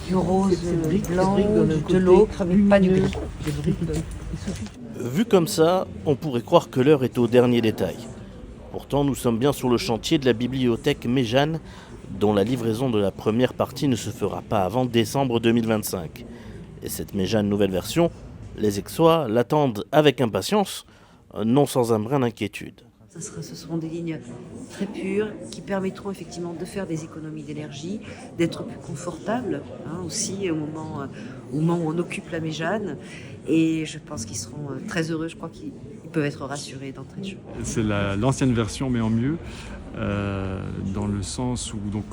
du rose blanc, de l'autre, mais pas du gris. Vu comme ça, on pourrait croire que l'heure est au dernier détail. Pourtant, nous sommes bien sur le chantier de la bibliothèque Méjane, dont la livraison de la première partie ne se fera pas avant décembre 2025. Et cette Méjane nouvelle version, les Aixois l'attendent avec impatience, non sans un brin d'inquiétude. Ce seront des lignes très pures qui permettront effectivement de faire des économies d'énergie, d'être plus confortables aussi au moment où on occupe la Méjane. Et je pense qu'ils seront très heureux, je crois qu'ils peuvent être rassurés d'entrée de jeu. C'est l'ancienne version mais en mieux, dans le sens où donc,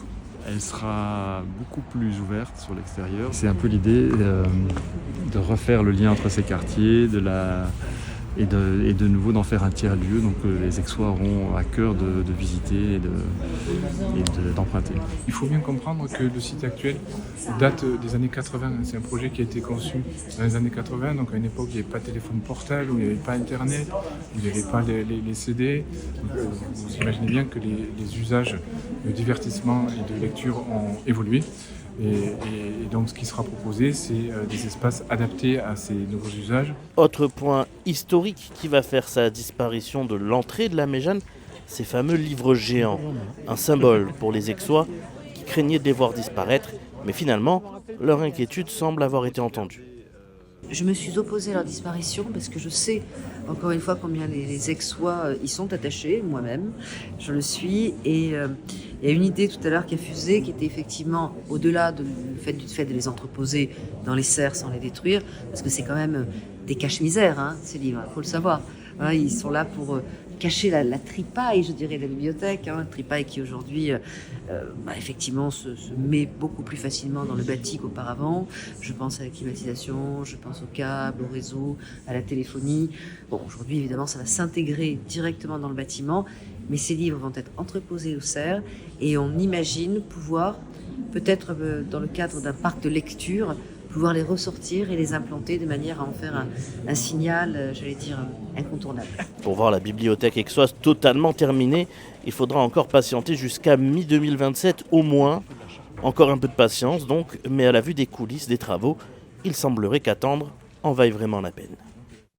elle sera beaucoup plus ouverte sur l'extérieur. C'est un peu l'idée de refaire le lien entre ces quartiers, et de nouveau d'en faire un tiers-lieu, donc les Aixois auront à cœur de visiter et d'emprunter. Il faut bien comprendre que le site actuel date des années 80. C'est un projet qui a été conçu dans les années 80, donc à une époque où il n'y avait pas de téléphone portable, où il n'y avait pas Internet, où il n'y avait pas les CD. Donc, vous imaginez bien que les usages de divertissement et de lecture ont évolué. Et donc ce qui sera proposé, c'est des espaces adaptés à ces nouveaux usages. Autre point historique qui va faire sa disparition de l'entrée de la Méjane, ces fameux livres géants. Un symbole pour les Aixois qui craignaient de les voir disparaître, mais finalement, leur inquiétude semble avoir été entendue. Je me suis opposée à leur disparition parce que je sais, encore une fois, combien les Aixois y sont attachés, moi-même, je le suis. Et il y a une idée tout à l'heure qui a fusé, qui était effectivement au-delà du fait de les entreposer dans les serres sans les détruire, parce que c'est quand même des cache-misères, ces livres, il faut le savoir. Ils sont là pour cacher la tripaille, je dirais, de la bibliothèque. Tripaille qui aujourd'hui, effectivement, se met beaucoup plus facilement dans le bâti qu'auparavant. Je pense à la climatisation, je pense aux câbles, au réseau, à la téléphonie. Bon, aujourd'hui, évidemment, ça va s'intégrer directement dans le bâtiment, mais ces livres vont être entreposés aux serres et on imagine pouvoir, peut-être dans le cadre d'un parc de lecture, pouvoir les ressortir et les implanter de manière à en faire un signal, incontournable. Pour voir la bibliothèque aixoise totalement terminée, il faudra encore patienter jusqu'à mi-2027 au moins. Encore un peu de patience donc, mais à la vue des coulisses des travaux, il semblerait qu'attendre en vaille vraiment la peine.